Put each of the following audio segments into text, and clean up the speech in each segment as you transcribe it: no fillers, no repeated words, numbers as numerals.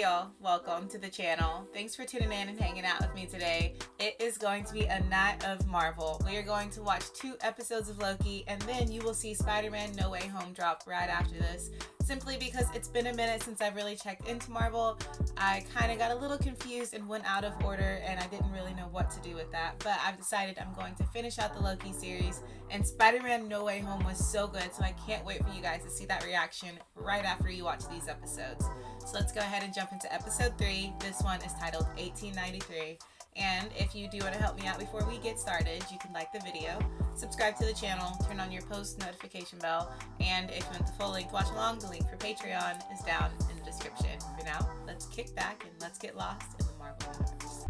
y'all, welcome to the channel. Thanks for tuning in and hanging out with me today. It is going to be a night of Marvel. We are going to watch 2 episodes of Loki, and then you will see Spider-Man No Way Home drop right after this, simply because it's been a minute since I've really checked into Marvel. I kind of got a little confused and went out of order, and I didn't really know what to do with that, but I've decided I'm going to finish out the Loki series, and Spider-Man No Way Home was so good, so I can't wait for you guys to see that reaction right after you watch these episodes. So let's go ahead and jump into episode 3. This one is titled 1893. And if you do want to help me out before we get started, you can like the video, subscribe to the channel, turn on your post notification bell, and if you want the full link to watch along, the link for Patreon is down in the description. For now, let's kick back and let's get lost in the Marvel Universe.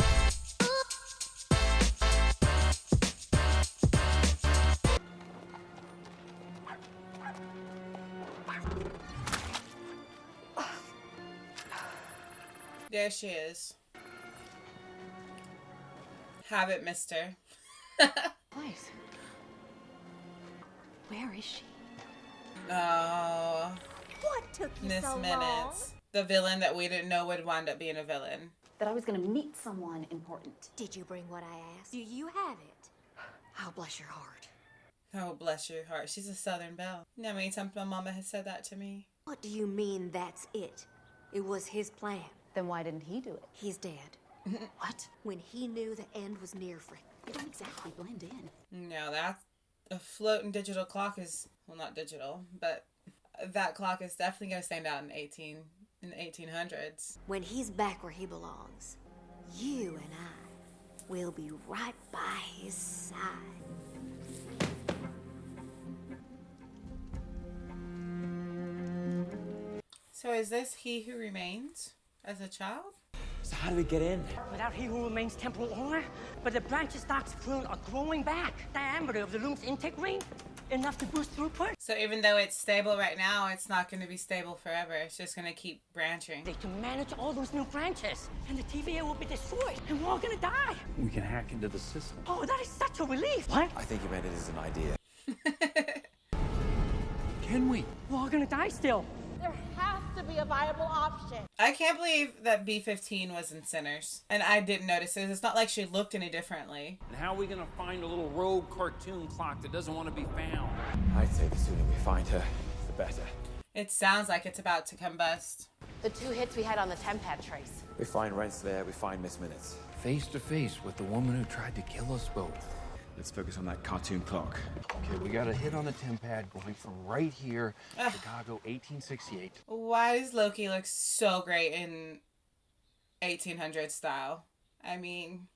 There she is. Have it, mister. Place. Where is she? Oh. What took you Miss so long? Minutes. The villain that we didn't know would wind up being a villain. That I was gonna meet someone important. Did you bring what I asked? Do you have it? Oh, bless your heart. Oh, bless your heart. She's a Southern belle. You know how many times my mama has said that to me? What do you mean that's it? It was his plan. Then why didn't he do it? He's dead. What? When he knew the end was near for him. You don't exactly blend in. No, that a floating digital clock is, well, not digital, but that clock is definitely going to stand out in the 1800s. When he's back where he belongs, you and I will be right by his side. So is this He Who Remains as a child? So how do we get in? Without he who remains temporal owner, but the branches stocks fluid are growing back. Diameter of the loom's intake ring, enough to boost throughput. So even though it's stable right now, it's not going to be stable forever. It's just going to keep branching. They can manage all those new branches, and the TVA will be destroyed, and we're all gonna die. We can hack into the system. Oh, that is such a relief. What? I think you meant it as an idea. Can we? We're all gonna die still. There has to be a viable option. I can't believe that B-15 was in Sinners, and I didn't notice it. It's not like she looked any differently. And how are we gonna find a little rogue cartoon clock that doesn't want to be found? I'd say the sooner we find her, the better. It sounds like it's about to combust. The 2 hits we had on the Tempad trace. We find Renslayer, we find Miss Minutes. Face to face with the woman who tried to kill us both. Let's focus on that cartoon clock. Okay, we got a hit on the Tempad going from right here, Chicago, 1868. Why does Loki look so great in 1800 style? I mean,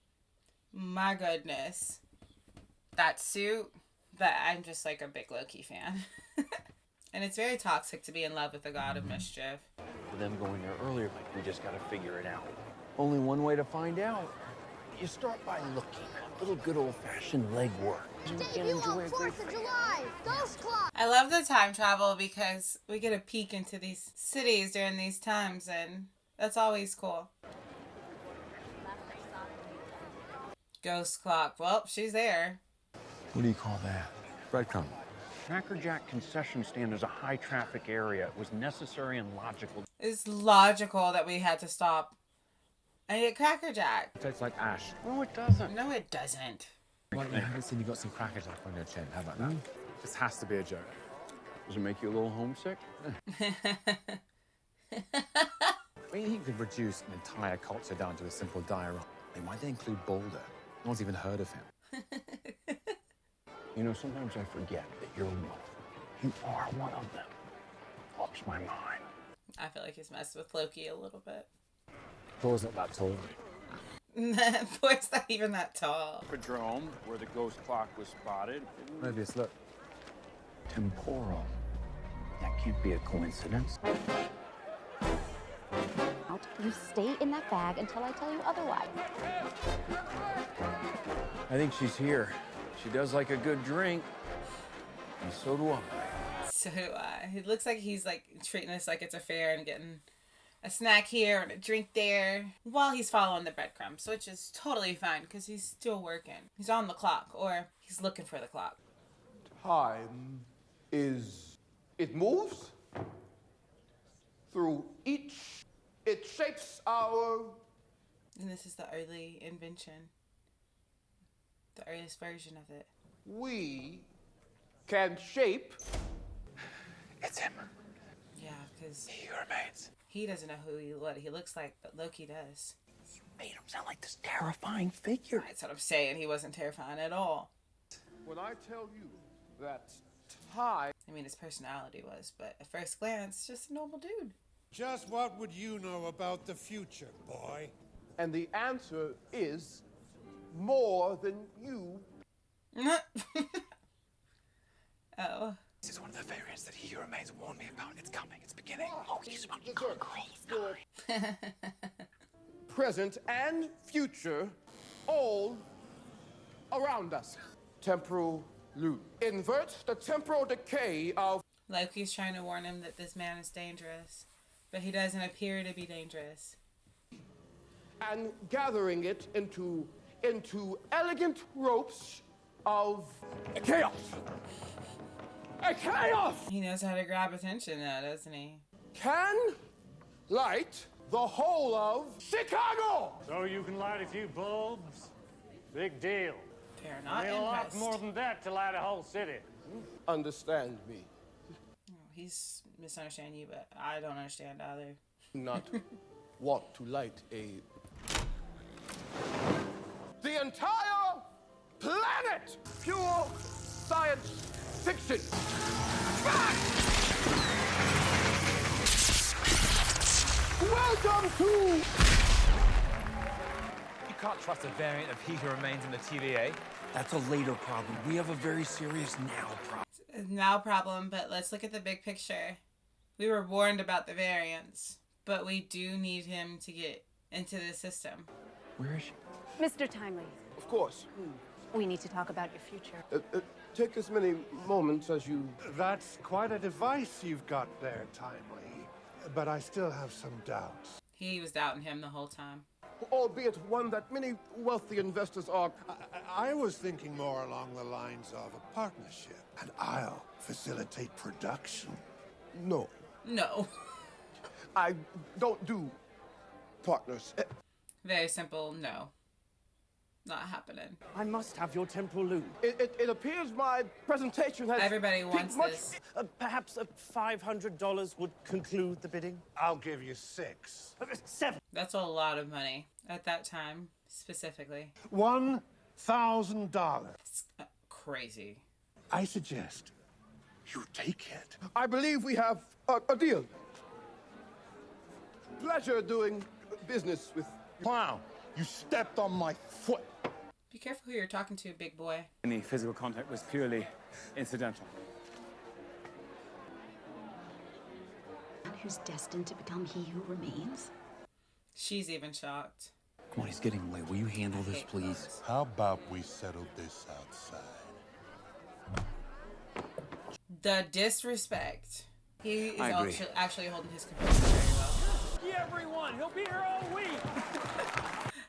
my goodness. That suit, but I'm just like a big Loki fan. And it's very toxic to be in love with the god of mischief. For them going there earlier, like, we just gotta figure it out. Only one way to find out. You start by looking. A little good old-fashioned legwork. You can enjoy a great fair. Ghost Club! I love the time travel because we get a peek into these cities during these times, and that's always cool. Ghost clock. Well, she's there. What do you call that? Breadcrumb. Cracker Jack concession stand is a high-traffic area. It was necessary and logical. It's logical that we had to stop and get Cracker Jack. Tastes like ash. No, it doesn't. No, it doesn't. Well, I haven't seen you got some Cracker Jack on your chin. How about that? This has to be a joke. Does it make you a little homesick? I mean, you could reduce an entire culture down to a simple diorama. Why'd they include Boulder? No one's even heard of him. You know, sometimes I forget that you're one. You are one of them. Blows my mind. I feel like he's messed with Loki a little bit. Thor's not that tall. Boy's not even that tall. Padrome, where the ghost clock was spotted. Maybe it's look. Temporal. That can't be a coincidence. You stay in that bag until I tell you otherwise. I think she's here. She does like a good drink. And so do I. So do I. It looks like he's like treating us like it's a fair and getting a snack here and a drink there while he's following the breadcrumbs, which is totally fine because he's still working. He's on the clock, or he's looking for the clock. Time is... it moves through each It shapes our... And this is the early invention. The earliest version of it. We can shape... It's him. Yeah, because He who remains. he doesn't know what he looks like, but Loki does. You made him sound like this terrifying figure. That's what I'm saying. He wasn't terrifying at all. When I tell you that time... I mean, his personality was, but at first glance, just a normal dude. Just what would you know about the future, boy? And the answer is more than you... Oh. This is one of the variants that He Who Remains warned me about. It's coming. It's beginning. Loki's about to conquer all of time. Present and future, all around us. Temporal loop. Invert the temporal decay of... Loki's trying to warn him that this man is dangerous, but he doesn't appear to be dangerous. And gathering it into elegant ropes of chaos. A chaos! He knows how to grab attention though, doesn't he? Can light the whole of Chicago! So you can light a few bulbs? Big deal. They're not I need a lot impressed. more than that to light a whole city. Understand me. Oh, he's misunderstanding you, but I don't understand either. Not want to light the entire planet! Pure science fiction! Welcome to... You can't trust a variant of He Who Remains in the TVA. That's a later problem. We have a very serious now problem. Now problem, but let's look at the big picture. We were warned about the variants, but we do need him to get into the system. Where is she? Mr. Timely, Of course. we need to talk about your future. Take as many moments as you... That's quite a device you've got there, Timely. But I still have some doubts. He was doubting him the whole time. Albeit one that many wealthy investors are... I was thinking more along the lines of a partnership, and I'll facilitate production. No. No. I don't do partners. Very simple, no. Not happening. I must have your temporal loop. It appears my presentation has... Everybody wants this. Perhaps $500 would conclude the bidding. I'll give you 6. 7. That's a lot of money at that time, specifically. $1,000. It's crazy. I suggest you take it. I believe we have a deal. Pleasure doing business with... Clown, you stepped on my foot. Be careful who you're talking to, big boy. Any physical contact was purely incidental. Who's destined to become He Who Remains? She's even shocked. Come on, he's getting away. Will you handle this, please? How about we settle this outside? The disrespect. He is I agree. actually holding his composure very well. Everyone, he'll be here all week.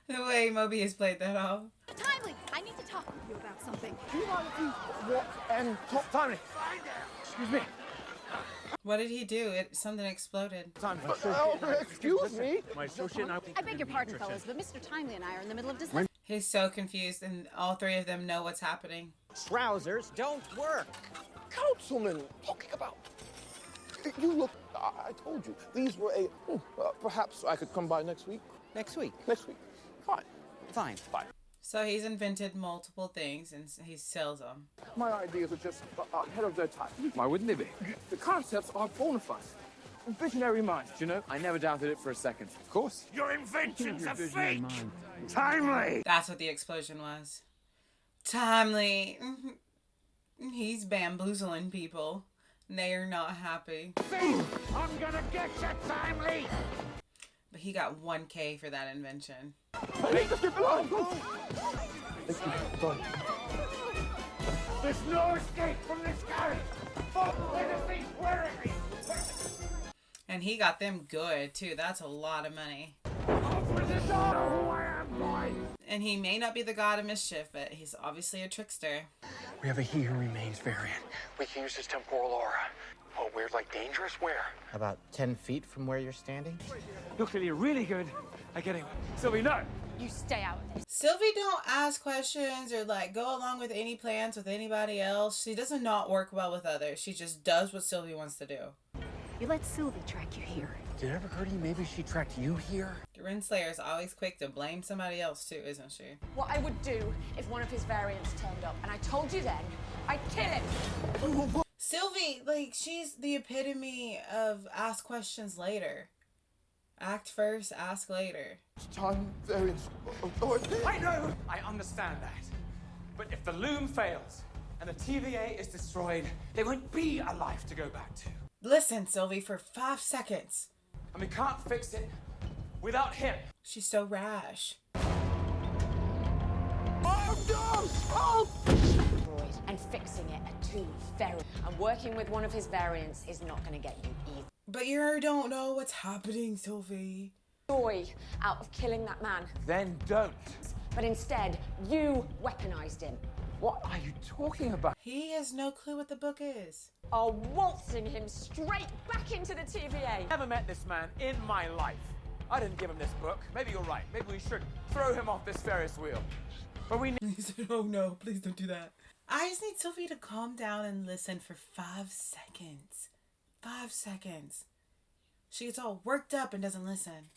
The way Mobius played that off. Timely, I need to talk with you about something. You want to walk and talk... Timely. Excuse me. What did he do? Something exploded. Excuse me? My associate and I beg your pardon, fellas, but Mr. Timely and I are in the middle of discussing. He's so confused, and all three of them know what's happening. Trousers don't work. Councilman, talking about... You look... I told you. These were a... perhaps I could come by next week? Next week. Next week. Fine. Fine. Fine. So he's invented multiple things, and he sells them. My ideas are just ahead of their time. Why wouldn't they be? The concepts are bona fide. Visionary minds, you know? I never doubted it for a second. Of course. Your inventions are fake! Timely! That's what the explosion was. Timely. He's bamboozling people. They are not happy. I'm gonna get you, Timely! But he got 1K for that invention. There's no escape from this carriage! Let us be wearing me! And he got them good, too. That's a lot of money. Open the door! Know who I am, boy! And he may not be the god of mischief, but he's obviously a trickster. We have a He Who Remains variant. We can use his temporal aura. Oh, weird, like dangerous? Where? About 10 feet from where you're standing? You're clearly really good at getting away. Sylvie, no! You stay out of this. Sylvie don't ask questions or like go along with any plans with anybody else. She doesn't not work well with others. She just does what Sylvie wants to do. You let Sylvie track you here. Did it ever occur to you maybe she tracked you here? The Renslayer is always quick to blame somebody else too, isn't she? What I would do if one of his variants turned up, and I told you then, I'd kill him. Sylvie, like, she's the epitome of ask questions later. Act first, ask later. Time variance authority. I know! I understand that. But if the loom fails and the TVA is destroyed, there won't be a life to go back to. Listen, Sylvie, for 5 seconds. And we can't fix it without him. She's so rash. Oh, no! Oh! And fixing it are two very. And working with one of his variants is not going to get you either. But you don't know what's happening, Sylvie. Joy out of killing that man. Then don't. But instead, you weaponized him. What are you talking about? He has no clue what the book is. Are waltzing him straight back into the TVA. Never met this man in my life. I didn't give him this book. Maybe you're right. Maybe we should throw him off this Ferris wheel. But we He said, oh no, please don't do that. I just need Sylvie to calm down and listen for 5 seconds. 5 seconds. She gets all worked up and doesn't listen.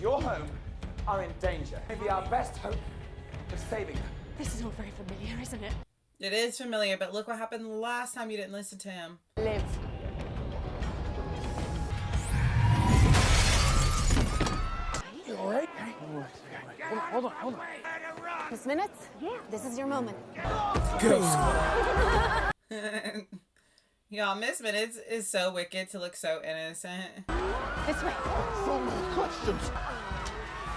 Your home are in danger. Maybe our best hope of saving them. This is all very familiar, isn't it? It is familiar, but look what happened the last time you didn't listen to him. Live. You all right? Hold on. Miss Minutes? Yeah, this is your moment. Y'all, Miss Minutes is so wicked to look so innocent. This way. So many questions.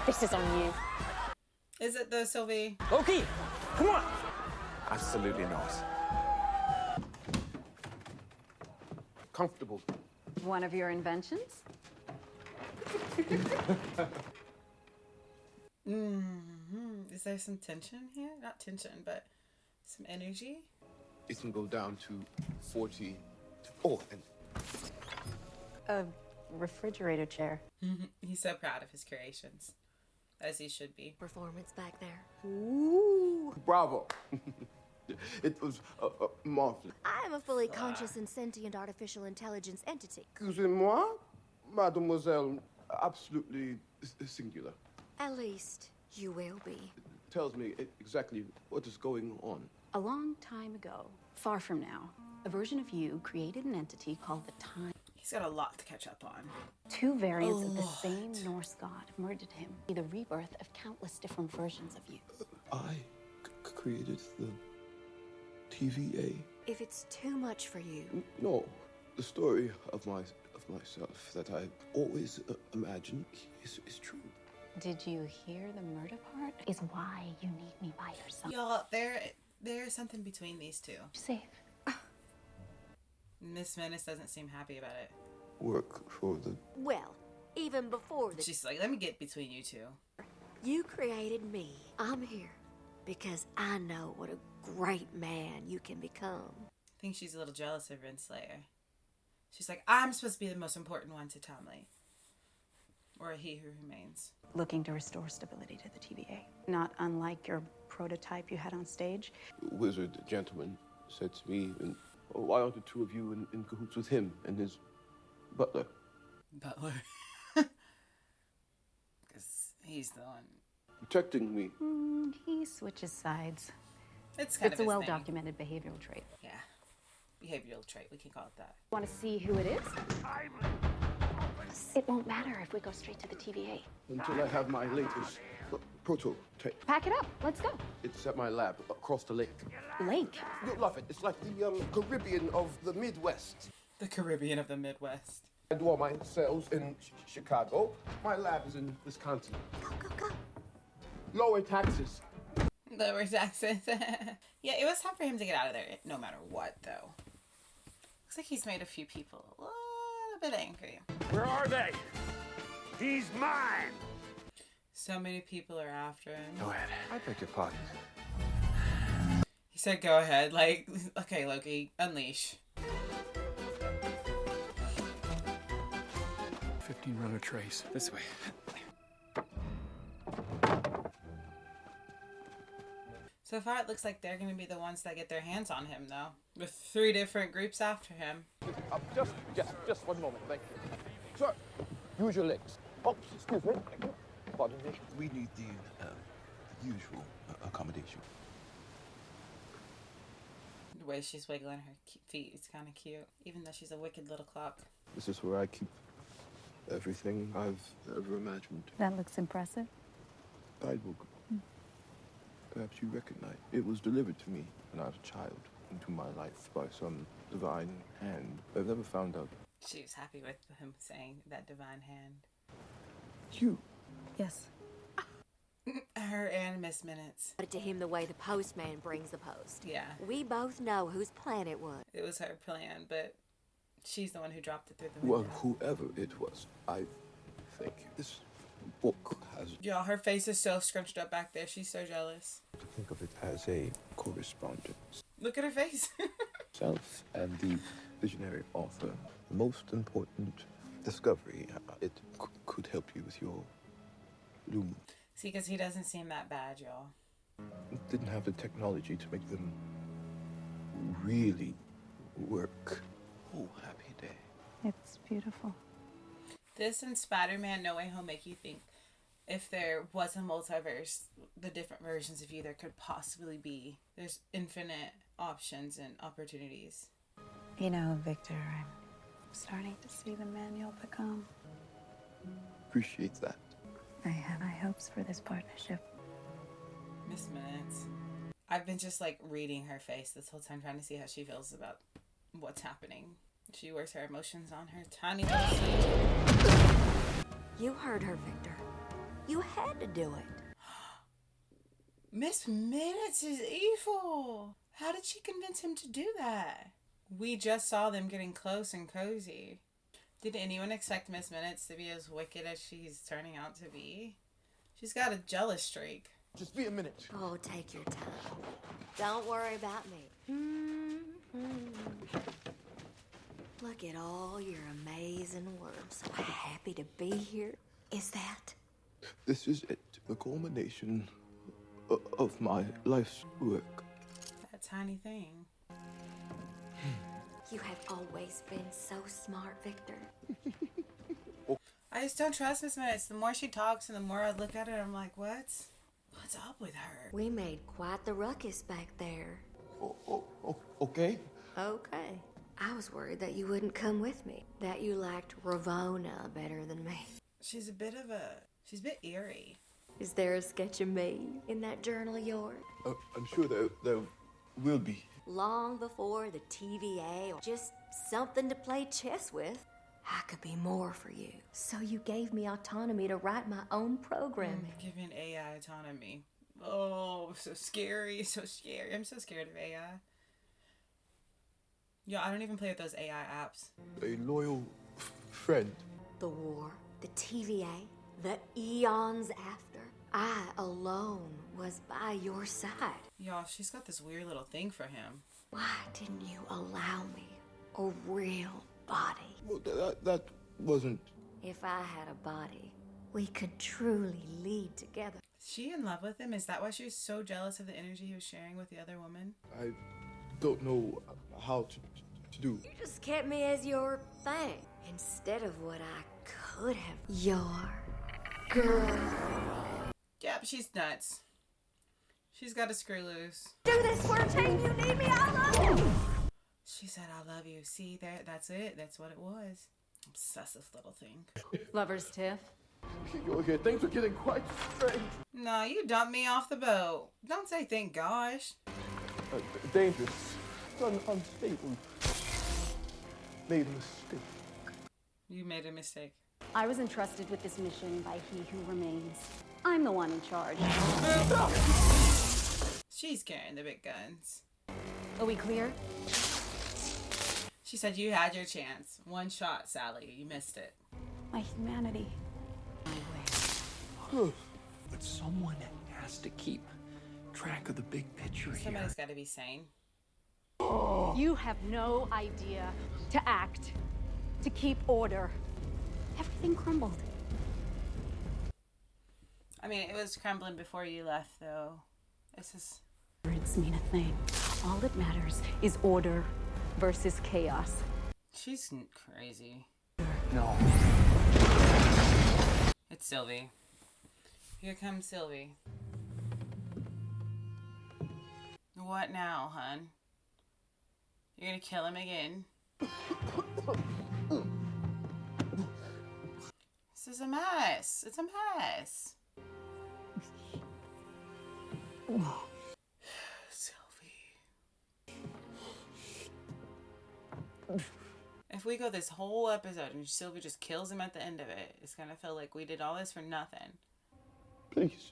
This is on you. Is it though, Sylvie? Loki, come on. Absolutely not. Comfortable. One of your inventions? Is there some tension here? Not tension, but some energy? It can go down to 40. Oh, and A refrigerator chair. He's so proud of his creations. As he should be. Performance back there. ooh, bravo. It was marvelous. I am a fully conscious and sentient artificial intelligence entity. Excusez-moi, mademoiselle, absolutely singular. At least you will be. Tells me exactly what is going on. A long time ago, far from now, a version of you created an entity called the Time. He's got a lot to catch up on. 2 variants of the same Norse god murdered him. The rebirth of countless different versions of you. I created the TVA. If it's too much for you, No, the story of myself that I always imagined is true. Did you hear the murder part? Is why you need me by your side. Y'all, there's something between these two. Safe. Miss Menace doesn't seem happy about it. Work for the... well, even before the... She's like, let me get between you two. You created me. I'm here because I know what a great man you can become. I think she's a little jealous of Renslayer. She's like, I'm supposed to be the most important one to Tomley. Or he who remains. Looking to restore stability to the TVA. Not unlike your prototype you had on stage. Wizard gentleman said to me, why aren't the two of you in cahoots with him and his butler? Butler. Because he's the one. Protecting me. He switches sides. It's kind It's of a his well-documented behavioral trait. thing. Yeah. Behavioral trait, we can call it that. Want to see who it is? It won't matter if we go straight to the TVA. Until I have my latest prototype. Pack it up. Let's go. It's at my lab across the lake. Lake? You'll love it. It's like the Caribbean of the Midwest. The Caribbean of the Midwest. I do all my cells in Chicago. My lab is in Wisconsin. Go. Lower taxes. Lower taxes. Yeah, it was time for him to get out of there, no matter what, though. Looks like he's made a few people a little bit angry. Where are they? He's mine. So many people are after him. Go ahead. I beg your pardon. He's said, go ahead. Like, okay, Loki, unleash. 15-runner trace. This way. So far, it looks like they're going to be the ones that get their hands on him, though. With 3 different groups after him. Just one moment, thank you. Sir, use your legs. Oh, excuse me. Pardon me. We need the usual accommodation. The way she's wiggling her feet is kind of cute, even though she's a wicked little clock. This is where I keep everything I've ever imagined. That looks impressive. Guidebook. Perhaps you recognize. It was delivered to me when I was a child into my life by some divine hand. I've never found out. She was happy with him saying that divine hand. You. Yes. Her and Miss Minutes. But to him the way the postman brings the post. Yeah. We both know whose plan it was. It was her plan, but she's the one who dropped it through the window. Well, whoever it was, I thank you. This book has... Y'all, her face is so scrunched up back there. She's so jealous. to think of it as a correspondence. Look at her face. Self and the visionary author. The most important discovery. It could help you with your loom. See, because he doesn't seem that bad, y'all. Didn't have the technology to make them really work. Oh, happy day. It's beautiful. This and Spider-Man No Way Home make you think if there was a multiverse, the different versions of you there could possibly be. There's infinite options and opportunities. You know, Victor, I'm starting to see the man you'll become. Appreciate that. I have high hopes for this partnership. Miss Minutes. I've been just like reading her face this whole time, trying to see how she feels about what's happening. She wears her emotions on her tiny little sleeve. You heard her, Victor. You had to do it. Miss Minutes is evil. How did she convince him to do that? We just saw them getting close and cozy. Did anyone expect Miss Minutes to be as wicked as she's turning out to be? She's got a jealous streak. Just be a minute. Oh, take your time. Don't worry about me. Look at all your amazing work. So happy to be here. Is that? This is it. The culmination of my life's work. That tiny thing. You have always been so smart, Victor. I just don't trust Miss Minutes. The more she talks and the more I look at her, I'm like, what's up with her? We made quite the ruckus back there. Okay. Okay. I was worried that you wouldn't come with me. That you liked Ravona better than me. She's a bit eerie. Is there a sketch of me in that journal of yours? I'm sure there will be. Long before the TVA or just something to play chess with, I could be more for you. So you gave me autonomy to write my own programming. Giving AI autonomy. Oh, so scary, so scary. I'm so scared of AI. Yo, I don't even play with those AI apps. A loyal friend. The war, the TVA, the eons after. I alone was by your side. Y'all, she's got this weird little thing for him. Why didn't you allow me a real body? Well, that wasn't... If I had a body, we could truly lead together. Is she in love with him? Is that why she was so jealous of the energy he was sharing with the other woman? I don't know how to do. You just kept me as your thing instead of what I could have. Your girl. Yep, she's nuts. She's got a screw loose. Do this for a team. You need me. I love you. She said, I love you. See, that's it. That's what it was. Obsessive little thing. Lover's tiff. Okay, things are getting quite strange. No, you dumped me off the boat. Don't say thank gosh. Dangerous. Unstable. Made a mistake. You made a mistake. I was entrusted with this mission by He Who Remains. I'm the one in charge. She's carrying the big guns. Are we clear? She said you had your chance. One shot, Sally. You missed it. My humanity. But someone has to keep track of the big picture here. Somebody's got to be sane. You have no idea to act, to keep order. Everything crumbled. I mean, it was crumbling before you left, though. This is... Words mean a thing. All that matters is order versus chaos. She's crazy. No. It's Sylvie. Here comes Sylvie. What now, hun? You're gonna kill him again? This is a mess. It's a mess. Sylvie. If we go this whole episode and Sylvie just kills him at the end of it, it's gonna feel like we did all this for nothing. Please.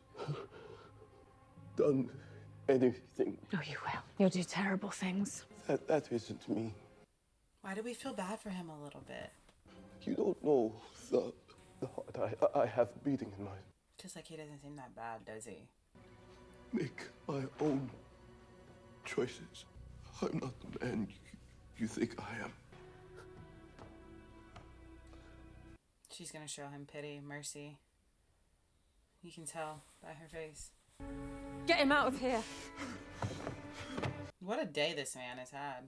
Done anything. Oh, you will. You'll do terrible things. That isn't me. Why do we feel bad for him a little bit? You don't know the heart I have beating in my... Just like he doesn't seem that bad, does he? Make my own choices. I'm not the man you think I am. She's gonna show him pity, mercy. You can tell by her face. Get him out of here. What a day this man has had.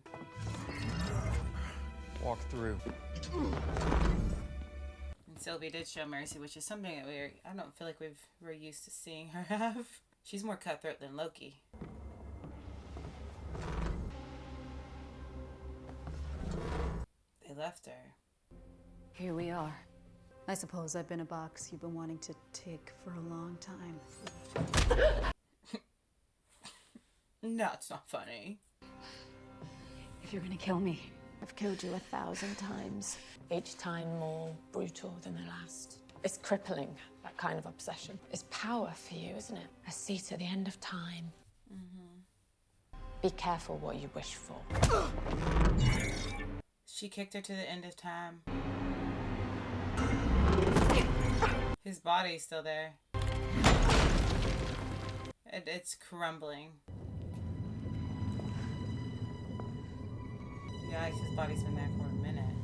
Walk through. And Sylvie did show mercy, which is something that I don't feel like we're used to seeing her have. She's more cutthroat than Loki. They left her. Here we are. I suppose I've been a box you've been wanting to tick for a long time. No, it's not funny. If you're gonna kill me, I've killed you 1,000 times. Each time more brutal than the last. It's crippling, that kind of obsession. It's power for you, isn't it? A seat at the end of time. Be careful what you wish for. She kicked her to the end of time. His body's still there. It's crumbling. Yeah, his body's been there for a minute.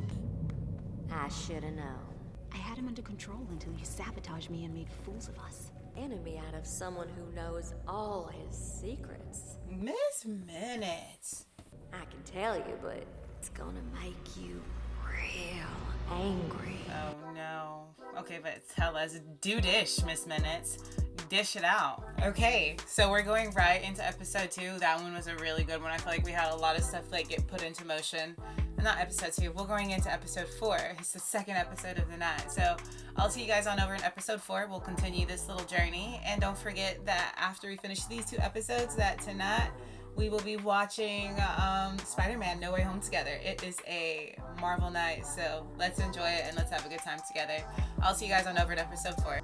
I should have known. I had him under control until he sabotaged me and made fools of us. Enemy out of someone who knows all his secrets. Miss Minutes. I can tell you, but it's gonna make you real angry. Oh no. Okay, but tell us, do dish, Miss Minutes. Dish it out. Okay, so we're going right into episode 2. That one was a really good one. I feel like we had a lot of stuff like get put into motion. Not episode 2. We're going into episode 4. It's the second episode of the night. So I'll see you guys on over in episode 4. We'll continue this little journey. And don't forget that after we finish these 2 episodes, that tonight we will be watching Spider-Man No Way Home together. It is a Marvel night, so let's enjoy it and let's have a good time together. I'll see you guys on over in episode 4.